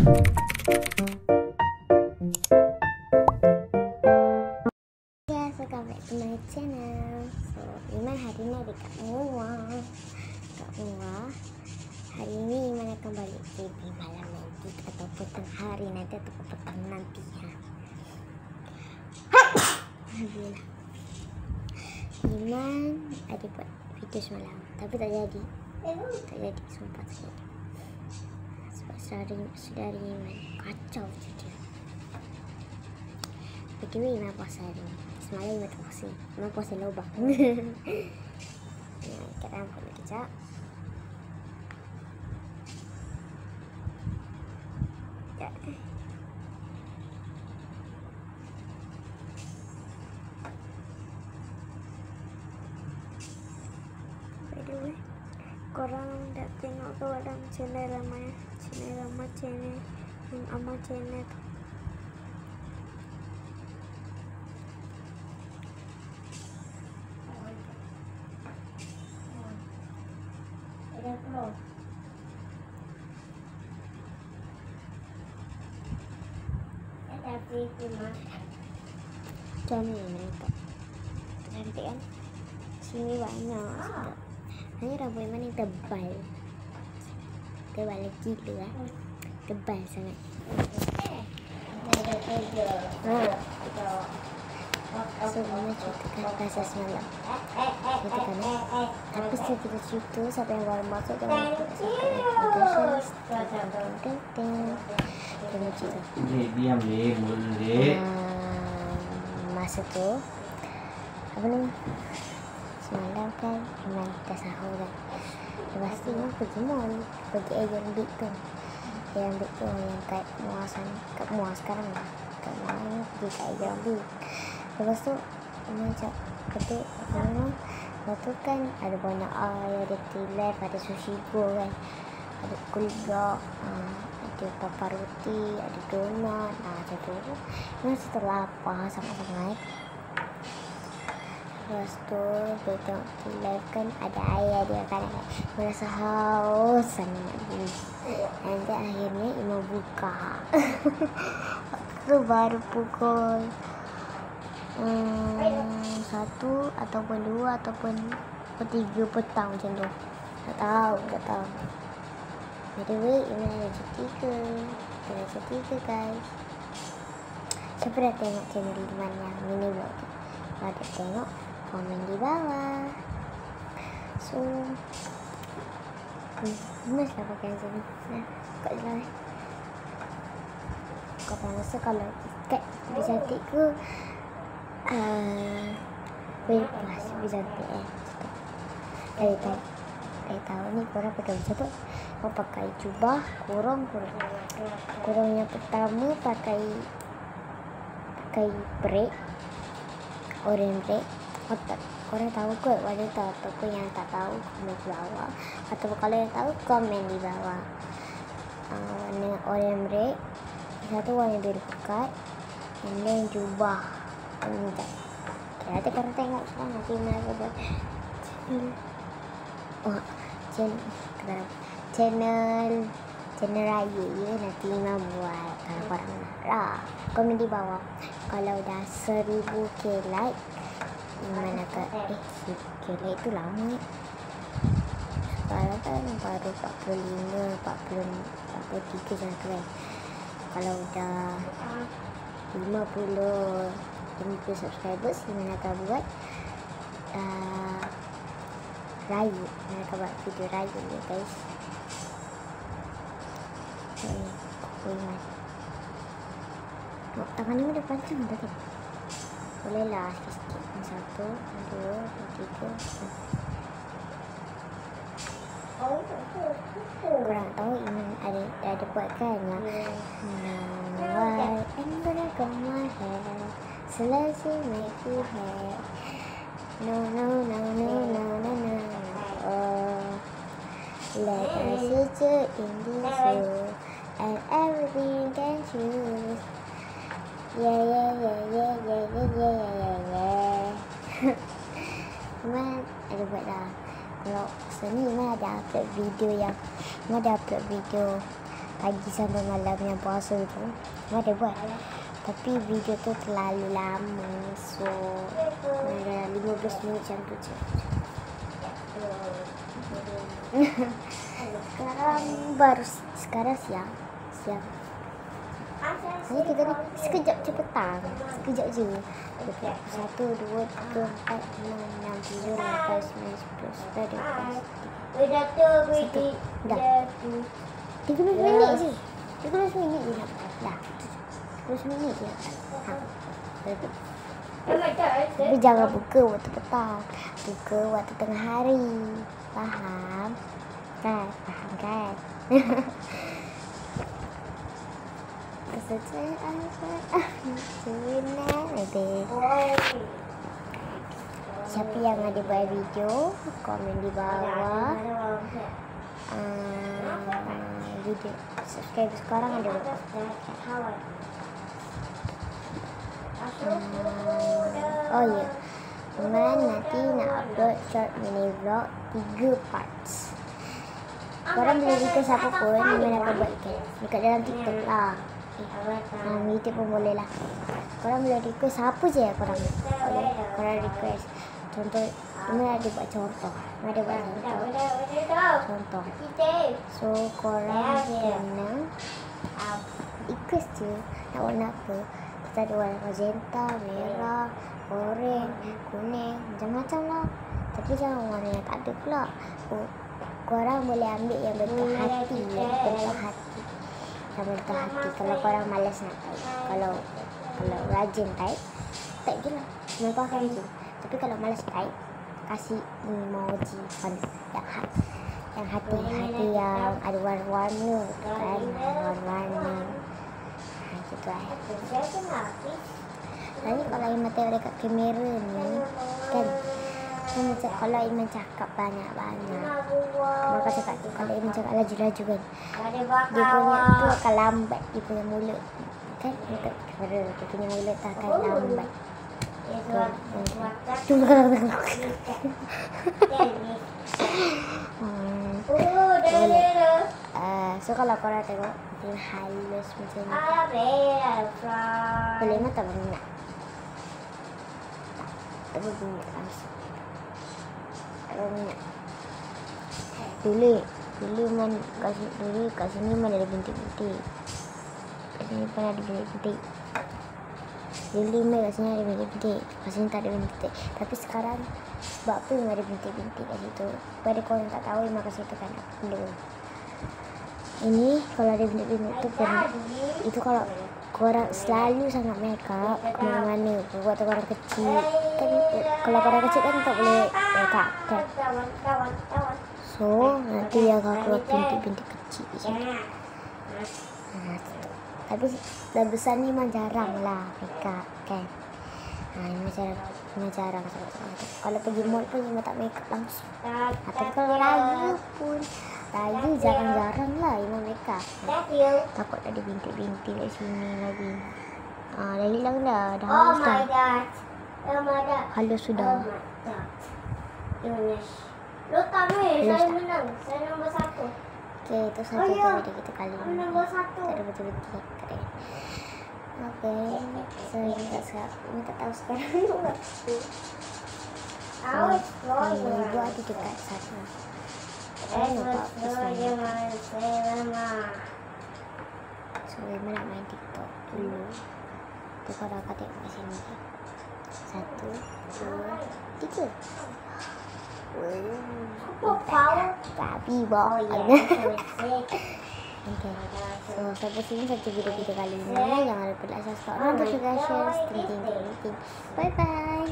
Welcome back to my channel. So, Iman hari ni ada kat Muar. Hari ni Iman akan balik TV malam nanti ataupun tengah hari nanti ataupun petang nanti. Alhamdulillah. Iman ada buat video semalam tapi tak jadi. Sumpah tak jadi. Sebab saudari Iman kacau je dia. Bagaimana Iman puasa hari ni? Semalam Iman tak puasa. Iman puasa lubang. Ikat rambut dulu kejap. By the way, korang dah tengok ke dalam channel ramai channel yang Amal channel tu. Macam ni nampak cantik kan? Sini banyak sedap. Hanya rambut Iman ni tebal lagi gila lah. Tebal sangat. So Iman ceritakan pasal semalam. Ceritakan tapi setelah kita cerita, siapa yang baru masuk jangan lupa Terima cerita. Diam deh, boleh. Masa tu apa ni? Semalam kan Iman kita sahur kan. Lepas tu Iman pergi mall, pergi Airbnb tu. Airbnb tu yang kat Muar sana, kat Muar sekarang lah. Kat Muar ni pergi kat Airbnb. Lepas tu Iman cakap ketik apa. Lepas tu kan ada banyak air, ada tea leaf, ada sushi go kan. Ada kulga, ada papa roti, ada donat, macam tu. Iman rasa terlapar sangat-sangat. Lepas tu dia tengok tea leaf kan ada air dia kan. Iman rasa haus sangat nak minum. Nanti akhirnya Iman buka. Waktu baru pukul 1 ataupun 2 ataupun 3 petang macam tu. Tak tahu. By the way, Iman ada cuti ke? Kita ada cuti ke guys? Siapa dah tengok channel Iman yang mini vlog tu? Kalau dah tengok, komen di bawah. So Iman lah pakai macam ni. Nah, buka je lah. Korang rasa kalau ikat lebih cantik ke? Plus lebih cantik Dari tahun ni korang pakai macam tu. Korang pakai jubah kurung. Kurung yang pertama pakai break, orange break. Korang tahu ke wanita ataupun yang tak tahu komen di bawah. Ataupun kalau yang tahu komen di bawah. Warna orange break, satu warna biru pekat, and then jubah. Nanti korang tengok sekarang nanti Iman buat channel raya ya. Nanti Iman buat. Kalau korang nak komen di bawah. Kalau dah 1000k like, Iman akan k like tu lama. Sekarang kan baru 45, 43 macam tu kan. Kalau dah 50 subscribers, Iman akan buat raya. Iman akan buat video raya ya guys. Iman tangan Iman dah panjang tadi. Boleh lah sikit-sikit. 1, 2, 3. Korang tahu Iman ada buat kan yang why I'm gonna comb my hair, slightly make you hair. No. Let us sit in this room and everything can choose. Yeah. Iman ada buat dah. Kalau sini Iman ada upload video pagi sampai malam yang puasa tu. Ada buat. Tapi video tu terlalu lama. So, ada 15 minit macam tu je. Sekarang siang. Ini kita ni sekejap je petang. Sekejap je. 1, 2, 3, 4, 5, 6, 7, 8, 9, 10, 11, 12, 13. Dah. 30 minit je. 30 minit je. Dah. 30 minit je. Tapi jangan buka waktu petang. Buka waktu tengah hari. Faham? Kan? Faham kan? Siapa yang ada buat video, komen di bawah. Video subscribe sekarang ada berapa? Oh ya, Iman nanti nak upload short mini vlog 3 parts. Korang boleh request apa pun, Iman akan buat dekat dalam TikTok lah. YouTube pun boleh lah. Korang boleh request apa je korang boleh. Korang request. Contoh, Iman ada buat contoh. Iman ada buat contoh. So, korang kena request je nak warna apa. Kita ada warna magenta, merah, oranye, kuning, macam-macam lah. Tapi jangan warna yang tak ada pula. Korang boleh ambil yang bentuk hati. Bentuk hati. Yang bentuk hati. Kalau korang malas nak type. Kalau rajin type je lah. Nampak je. Tapi kalau malas type, kasih emoji yang hati yang ada warna-warna kan. Warna-warna. Gitu lah. Nanti kalau Iman tengok dekat kamera ni kan, macam kalau Iman cakap banyak-banyak, maka cakap tu kalau Iman cakap laju-laju kan, dia punya tu akan lambat. Dia punya mulut kan, untuk kamera dia punya mulut tak akan lambat. So kalau korang tengok dia halus macam ni, boleh Iman tak berminat. Tak berminat langsung. Tak berminat. Dulu Iman kat sini Iman ada bintik-bintik. Kat sini pun ada bintik-bintik. Dulu Iman kat sini ada bintik-bintik. Kat sini tak ada bintik. Tapi sekarang sebab apa Iman ada bintik-bintik kat situ? Pada korang tak tahu, Iman kat situ kan apa benda. Ini kalau ada bintik-bintik tu pun, itu kalau korang selalu sangat make up ke mana-mana, waktu korang kecil kan, kalau korang kecil kan tak boleh make up kan. So nanti yang akan keluar bintik-bintik kecil macam tu. Tapi dah besar ni memang jarang lah make up kan. Memang jarang. Kalau pergi mall pun memang tak make up langsung. Tapi kalau raya pun, raya jarang-jarang lah Iman make up. Takut ada bintik-bintik kat sini lagi. Dah hilang dah. Dah halus dah. Halus sudah. Saya menang. Saya nombor 1. Okay, itu saja video kita kali ini. Nombor 1. Tak ada betul-betul. Okay. So, Iman tak tahu sekarang nombor 1. Dua ada dekat 1. So, Iman nak main TikTok dulu. Tu korang akan tengok kat sini. 1, 2, 3. Babi boh. Okay. So, sampai sini saja video-video kali ini. Jangan lupa like, subscribe, dan juga share. Bye bye.